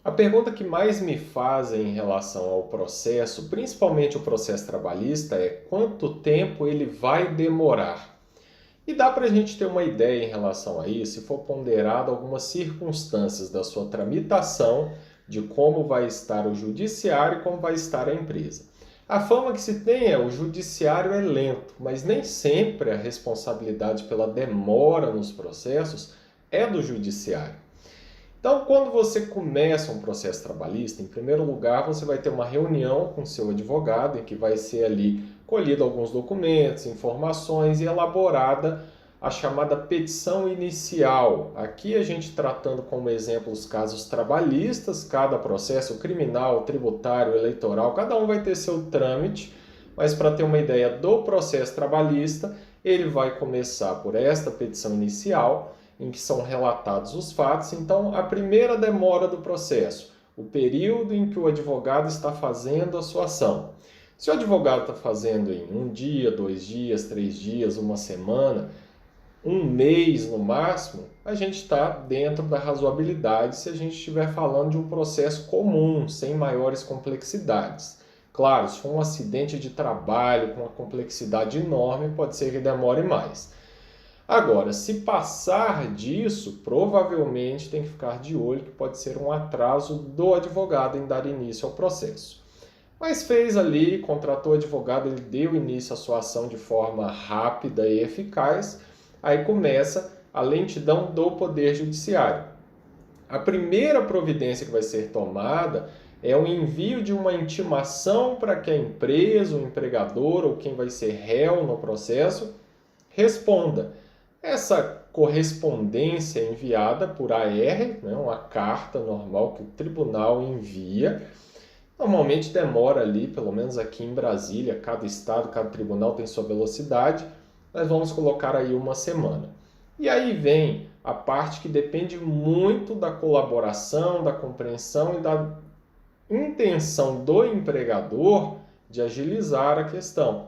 A pergunta que mais me fazem em relação ao processo, principalmente o processo trabalhista, é quanto tempo ele vai demorar? E dá para a gente ter uma ideia em relação a isso se for ponderado algumas circunstâncias da sua tramitação, de como vai estar o judiciário e como vai estar a empresa. A fama que se tem é o judiciário é lento, mas nem sempre a responsabilidade pela demora nos processos é do judiciário. Então, quando você começa um processo trabalhista, em primeiro lugar, você vai ter uma reunião com seu advogado, em que vai ser ali colhido alguns documentos, informações e elaborada a chamada petição inicial. Aqui a gente tratando como exemplo os casos trabalhistas, cada processo criminal, tributário, eleitoral, cada um vai ter seu trâmite, mas para ter uma ideia do processo trabalhista, ele vai começar por esta petição inicial, em que são relatados os fatos. Então, a primeira demora do processo, o período em que o advogado está fazendo a sua ação. Se o advogado está fazendo em um dia, 2 dias, 3 dias, uma semana, um mês no máximo, a gente está dentro da razoabilidade se a gente estiver falando de um processo comum, sem maiores complexidades. Claro, se for um acidente de trabalho com uma complexidade enorme, pode ser que demore mais. Agora, se passar disso, provavelmente tem que ficar de olho que pode ser um atraso do advogado em dar início ao processo. Mas fez ali, contratou o advogado, ele deu início à sua ação de forma rápida e eficaz, aí começa a lentidão do Poder Judiciário. A primeira providência que vai ser tomada é o envio de uma intimação para que a empresa, o empregador ou quem vai ser réu no processo responda. Essa correspondência enviada por AR, né, uma carta normal que o tribunal envia, normalmente demora ali, pelo menos aqui em Brasília, cada estado, cada tribunal tem sua velocidade, nós vamos colocar aí uma semana. E aí vem a parte que depende muito da colaboração, da compreensão e da intenção do empregador de agilizar a questão.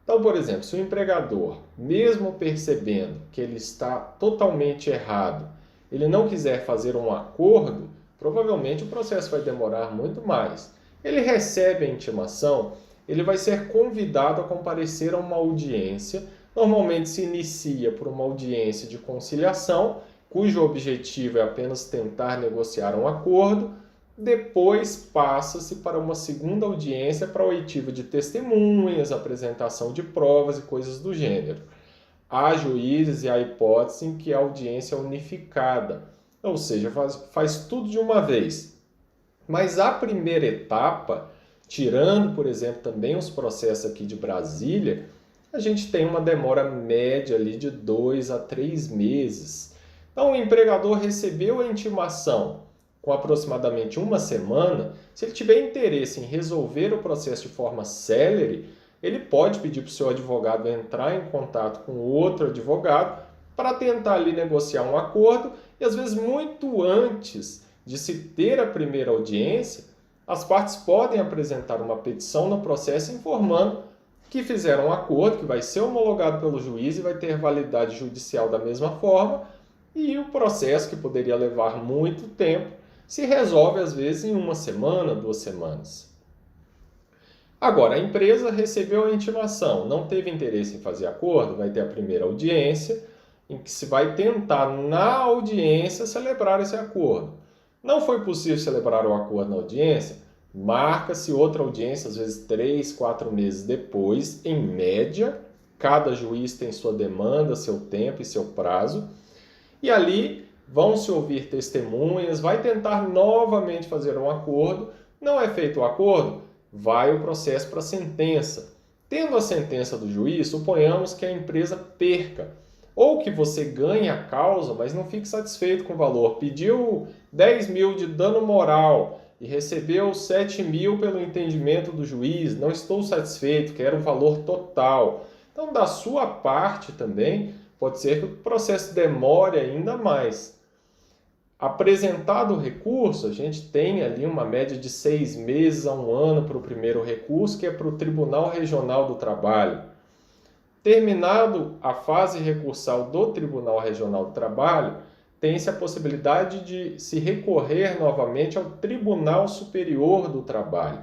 Então, por exemplo, se o empregador, mesmo percebendo que ele está totalmente errado, ele não quiser fazer um acordo, provavelmente o processo vai demorar muito mais. Ele recebe a intimação, ele vai ser convidado a comparecer a uma audiência. Normalmente se inicia por uma audiência de conciliação, cujo objetivo é apenas tentar negociar um acordo. Depois passa-se para uma segunda audiência para oitiva de testemunhas, apresentação de provas e coisas do gênero. Há juízes e há hipótese em que a audiência é unificada, ou seja, faz tudo de uma vez. Mas a primeira etapa, tirando, por exemplo, também os processos aqui de Brasília, a gente tem uma demora média ali de 2 a 3 meses. Então, o empregador recebeu a intimação com aproximadamente uma semana. Se ele tiver interesse em resolver o processo de forma célere, ele pode pedir para o seu advogado entrar em contato com outro advogado para tentar ali negociar um acordo e, às vezes, muito antes de se ter a primeira audiência, as partes podem apresentar uma petição no processo informando que fizeram um acordo, que vai ser homologado pelo juiz e vai ter validade judicial da mesma forma, e o processo, que poderia levar muito tempo, se resolve às vezes em uma semana, 2 semanas. Agora, a empresa recebeu a intimação, não teve interesse em fazer acordo, vai ter a primeira audiência, em que se vai tentar, na audiência, celebrar esse acordo. Não foi possível celebrar o acordo na audiência? Marca-se outra audiência, às vezes 3, 4 meses depois, em média. Cada juiz tem sua demanda, seu tempo e seu prazo. E ali vão se ouvir testemunhas, vai tentar novamente fazer um acordo. Não é feito o acordo? Vai o processo para a sentença. Tendo a sentença do juiz, suponhamos que a empresa perca, ou que você ganhe a causa, mas não fique satisfeito com o valor. Pediu 10 mil de dano moral e recebeu 7 mil pelo entendimento do juiz. Não estou satisfeito, quero o valor total. Então, da sua parte também, pode ser que o processo demore ainda mais. Apresentado o recurso, a gente tem ali uma média de 6 meses a 1 ano para o primeiro recurso, que é para o Tribunal Regional do Trabalho. Terminado a fase recursal do Tribunal Regional do Trabalho, tem-se a possibilidade de se recorrer novamente ao Tribunal Superior do Trabalho.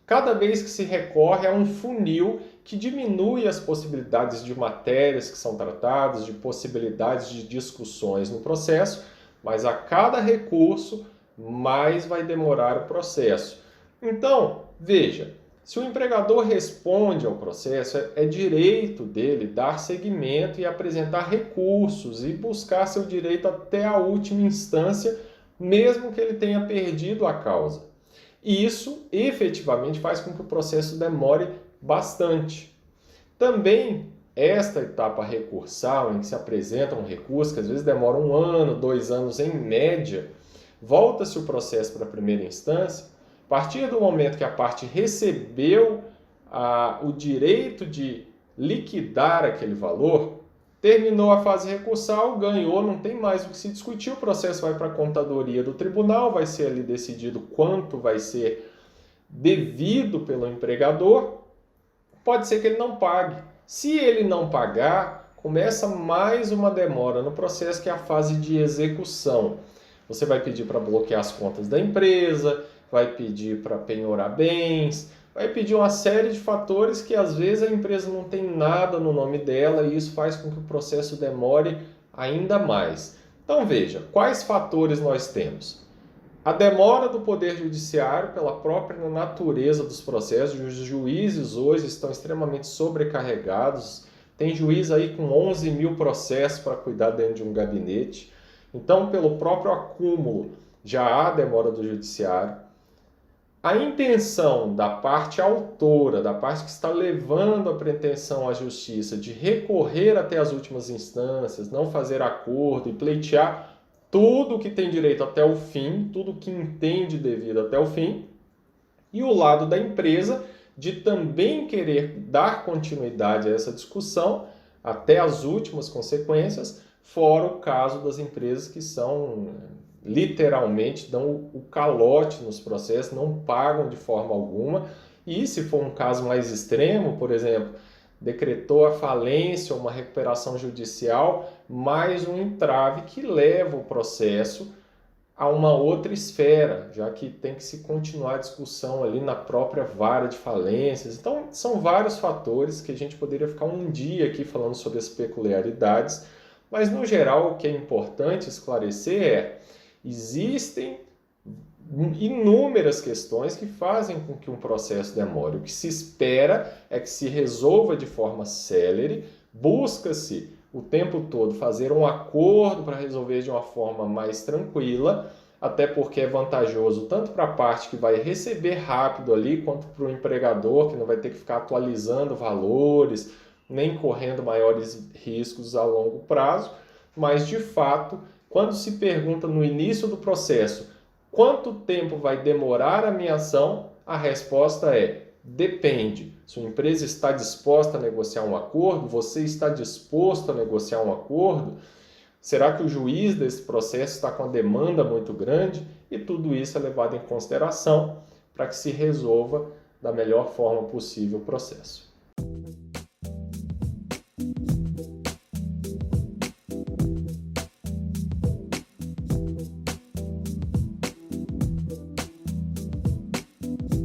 Cada vez que se recorre a um funil que diminui as possibilidades de matérias que são tratadas, de possibilidades de discussões no processo, mas a cada recurso, mais vai demorar o processo. Então, veja, se o empregador responde ao processo, é direito dele dar seguimento e apresentar recursos e buscar seu direito até a última instância, mesmo que ele tenha perdido a causa. E isso efetivamente faz com que o processo demore bastante. Também esta etapa recursal, em que se apresenta um recurso, que às vezes demora 1 ano, 2 anos em média, volta-se o processo para a primeira instância. A partir do momento que a parte recebeu o direito de liquidar aquele valor, terminou a fase recursal, ganhou, não tem mais o que se discutir, o processo vai para a contadoria do tribunal, vai ser ali decidido quanto vai ser devido pelo empregador. Pode ser que ele não pague. Se ele não pagar, começa mais uma demora no processo, que é a fase de execução. Você vai pedir para bloquear as contas da empresa, vai pedir para penhorar bens, vai pedir uma série de fatores que às vezes a empresa não tem nada no nome dela e isso faz com que o processo demore ainda mais. Então veja, quais fatores nós temos? A demora do Poder Judiciário pela própria natureza dos processos. Os juízes hoje estão extremamente sobrecarregados. Tem juiz aí com 11 mil processos para cuidar dentro de um gabinete. Então, pelo próprio acúmulo, já há demora do Judiciário. A intenção da parte autora, da parte que está levando a pretensão à justiça de recorrer até as últimas instâncias, não fazer acordo e pleitear tudo que tem direito até o fim, tudo que entende devido até o fim, e o lado da empresa de também querer dar continuidade a essa discussão até as últimas consequências, fora o caso das empresas que são literalmente dão o calote nos processos, não pagam de forma alguma, e se for um caso mais extremo, por exemplo, decretou a falência ou uma recuperação judicial, mais um entrave que leva o processo a uma outra esfera, já que tem que se continuar a discussão ali na própria vara de falências. Então, são vários fatores que a gente poderia ficar um dia aqui falando sobre as peculiaridades, mas no geral o que é importante esclarecer é: existem inúmeras questões que fazem com que um processo demore. O que se espera é que se resolva de forma célere, busca-se o tempo todo fazer um acordo para resolver de uma forma mais tranquila, até porque é vantajoso tanto para a parte que vai receber rápido ali, quanto para o empregador, que não vai ter que ficar atualizando valores, nem correndo maiores riscos a longo prazo. Mas, de fato, quando se pergunta no início do processo quanto tempo vai demorar a minha ação, a resposta é: depende. Se a empresa está disposta a negociar um acordo, você está disposto a negociar um acordo? Será que o juiz desse processo está com a demanda muito grande? E tudo isso é levado em consideração para que se resolva da melhor forma possível o processo.